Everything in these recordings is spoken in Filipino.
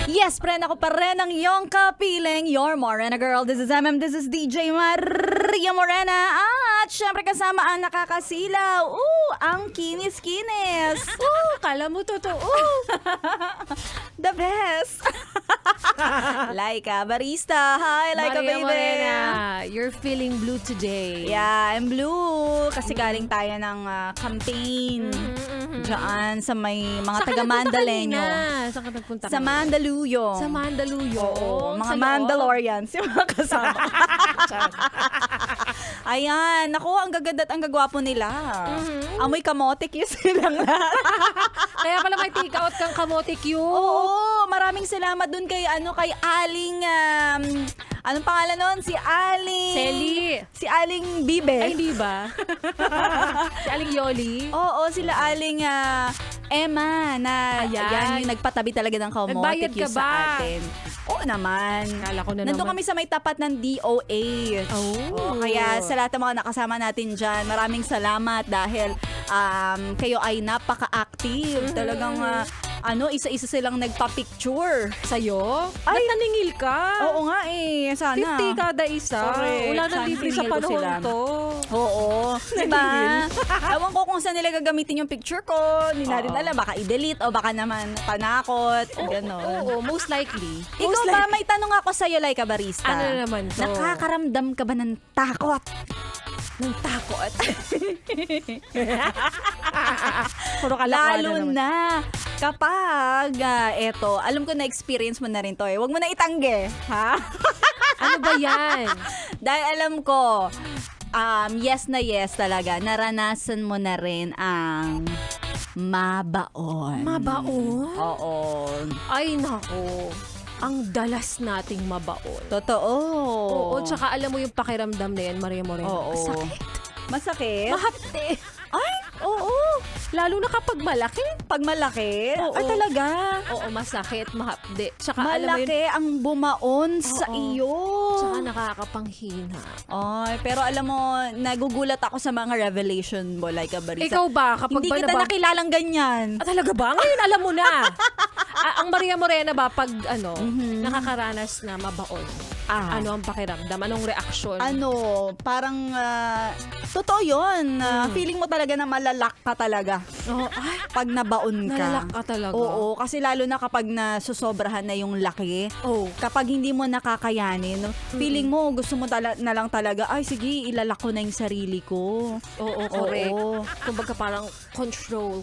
Yes, friend, ako pa rin ang iyong kapiling, your Morena girl. This is this is DJ Maria Morena. At syempre kasama ang nakakasilaw. Ang kinis-kinis. Kala mo totoo. The best. Laika Barista. Hi, Laika Maria baby. Morena, you're feeling blue today. Yeah, I'm blue. Kasi galing tayo ng campaign. Diyan sa may mga taga-Mandaleño. Saan ka nagpunta? Sa Mandaluyong. Sa Mandaluyong. Oo, mga Sa loob. Mandalorians. Yung mga kasama. Ayan. Naku, ang gaganda at ang gagwapo nila. Amoy kamote cute silang lahat. Kaya pala may take out kang kamote cute. Oo, maraming salamat dun kay Aling anong pangalan nun? Si Aling Selly. Si Aling Bibe. Ay, di ba? Si Aling Yoli. Oo, sila Aling Emma na Ayan. yan yung nagpatabi talaga ng kamote Nagbayad ka cute ba? sa atin. Oo naman. Kala ko na Nandun naman. kami sa may tapat ng DOH. Oh. Kaya sa lahat ng mga nakasama natin dyan, maraming salamat dahil kayo ay napaka-active. Talagang isa-isa silang nagpa-picture. Sa'yo? Ay. Ba't naningil ka? Oo nga eh, sana. 50 kada isa. Correct. Wala na Saan libre sa piningil ko panahon sila? to. Oo. Diba? Ewan ko kung saan nila gagamitin yung picture ko. Hindi na rin alam. Baka i-delete o baka naman panakot. Ganon. Oo, most likely. Ikaw ba, may tanong ako sa'yo, Laika Barista. Ano na naman to? Nakakaramdam ka ba ng takot? Ng takot. Puro Lalo na kapag, alam ko na-experience mo na rin to eh. Huwag mo na itanggi. Ha? Ano ba yan? Dahil alam ko, yes na yes talaga, naranasan mo na rin ang mabaon. Mabaon? Oo. Ay, nako. Ang dalas nating mabaon. Totoo. Oo, tsaka alam mo yung pakiramdam na yan, Maria Morena. Oo. Sakit. Masakit? Mahapte. Ay, oo. Lalo na kapag malaki. Pag malaki? Oo. Ay, talaga? Oo, masakit, mahapde. Tsaka alam mo yun, Malaki ang bumaon sa Oo. iyo. tsaka nakakapanghina. Ay, pero alam mo, nagugulat ako sa mga revelation mo, Laika Barista. Ikaw ba, kapag Hindi ba kita nakilalang ganyan. Talaga ba? Ngayon alam mo na. Ang Maria Morena ba, pag nakakaranas na mabaon, ano ang pakiramdam? Anong reaksyon? Parang, totoo yun. Feeling mo talaga na malalak ka talaga. Ay, Pag nabaon ka. nalalak ka talaga. Oo, kasi lalo na kapag nasusobrahan na yung laki, Oh. kapag hindi mo nakakayanin, feeling mo gusto mo na lang talaga, ay sige, ilalak ko na yung sarili ko. Oo, correct. Oo. Kumbaga parang control.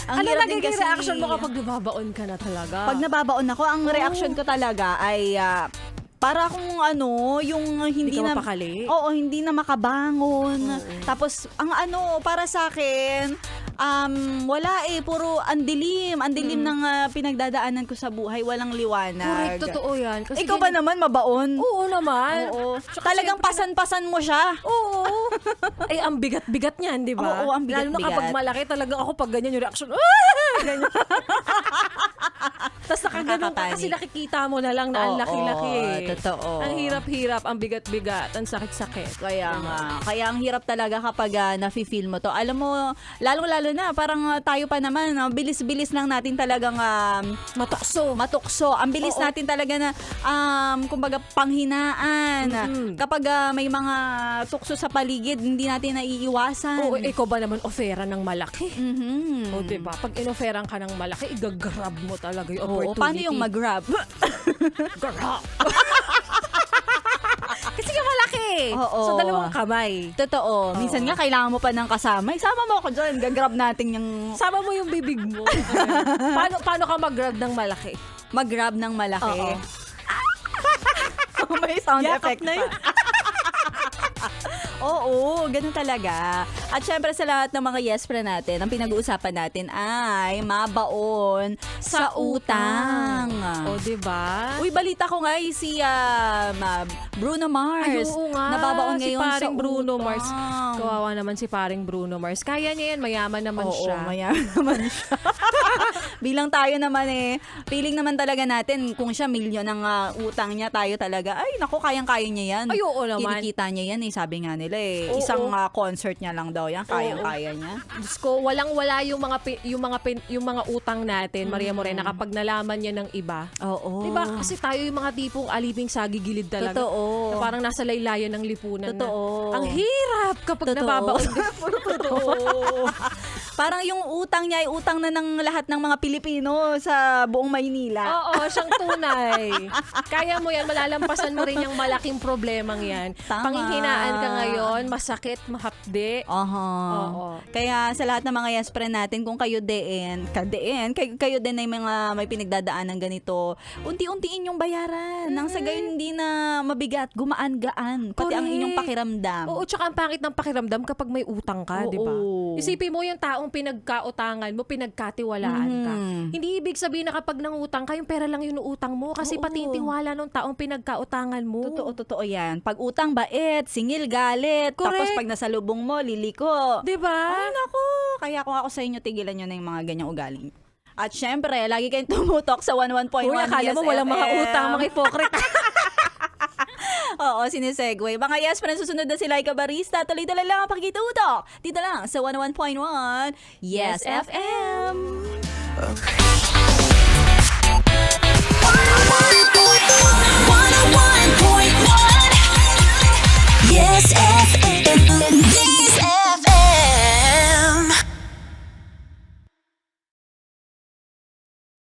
Ang Ano hirap din nagiging kasi- reaction mo kapag nababaon ka na talaga? Pag nababaon ako, ang reaction ko talaga ay para akong yung hindi Hindi ka na mapakali? Oo, hindi na makabangon. Oo. Tapos ang para sa akin, wala puro ang dilim ng pinagdadaanan ko sa buhay, walang liwanag. Correct, totoo yan. Kasi Ikaw ba naman mabaon? Oo naman. Oo. Tsaka Talagang siyempre- pasan-pasan mo siya. Oo. Ay, ang bigat-bigat niyan, di ba? Oo, ang Lalo na bigat-bigat. kapag malaki, talagang ako pag ganyan yung reaction. Ganyan. Tapos nakaganon ka kasi nakikita mo na lang na ang Oo, laki-laki. totoo. Ang hirap-hirap, ang bigat-bigat, ang sakit-sakit. Kaya nga. Kaya ang hirap talaga kapag nafe-feel mo to. Alam mo, lalo na parang tayo pa naman, bilis-bilis lang natin talagang matukso. Ang bilis Oo. natin talaga na kumbaga panghinaan. Kapag may mga tukso sa paligid, hindi natin naiiwasan. Oo, ikaw ba naman ofera ng malaki? Mhm. O, diba? Pag inoferan ka ng malaki, igagrab mo talaga yung Oo, opportunity. paano yung mag-grab? Grab. Kasi nga malaki. Oo. So, dalawang kamay. Totoo. Minsan nga kailangan mo pa ng kasama. Isama mo ako dyan. Gagrab natin yung Sama mo yung bibig mo. paano ka mag-grab ng malaki? mag-grab ng malaki. Oo. May sound Yakap effect na pa. yun. Oo, ganun talaga. At syempre sa lahat ng mga yes friend natin, ang pinag-uusapan natin ay mabaon sa utang. O, diba? Uy, balita ko nga si Bruno Mars. Ay, oo nga. Nababaon Si ngayon sa paring Bruno utang. Mars. Kawawa naman si paring Bruno Mars. Kaya niya yan, mayaman naman Oo, siya. mayaman naman siya. Bilang tayo naman feeling naman talaga natin kung siya milyon ang utang niya, tayo talaga, ay naku, kayang-kaya niya yan. Ay, oo naman. Kinikita niya yan sabi nga nila Oo. Isang concert niya lang daw yan, kayang-kaya niya. Diyos ko, walang-wala yung mga utang natin, Maria Morena, kapag nalaman niya ng iba. Oo. Diba? Kasi tayo yung mga tipong alibing sa gigilid talaga. Totoo. Na parang nasa laylayan ng lipunan Totoo. na. Ang hirap kapag Totoo. nababaon. Totoo. Parang yung utang niya ay utang na ng lahat ng mga Pilipino sa buong Maynila. Oo, siyang tunay. Kaya mo yan, malalampasan mo rin yung malaking problemang yan. Tama. Panghihinaan ka ngayon, masakit, mahapde. Aha. Oo. Kaya sa lahat ng mga yes friend natin, kung kayo kayo din ay may pinagdadaan ng ganito, unti-untiin yung bayaran. Nang sa gayon hindi na mabigat, gumaan-gaan, pati ang Correct. inyong pakiramdam. Oo, tsaka ang pangit ng pakiramdam kapag may utang ka, Oo. di ba? Isipin mo yung taong pinagkautangan mo, pinagkatiwalaan ka. Hindi ibig sabihin na kapag nangutang ka, yung pera lang yung utang mo kasi Oo. pati yung tiwala ng taong pinagkautangan mo. Totoo yan. Pag utang, bait, singil, galit. Correct. Tapos pag nasa lubong mo, liliko. Di ba? Ay, naku. Kaya kung ako sa inyo, tigilan nyo na yung mga ganyang ugali. At syempre, lagi kayong tumutok sa 11.1 Uy, akala mo walang mga utang, mga hipokrita. Oo, sinesegue. Mga yes, friends, susunod na si Laika Barista. Tuloy-tuloy lang ang pakitutok. Dito lang sa 101.1 Yes FM. Okay.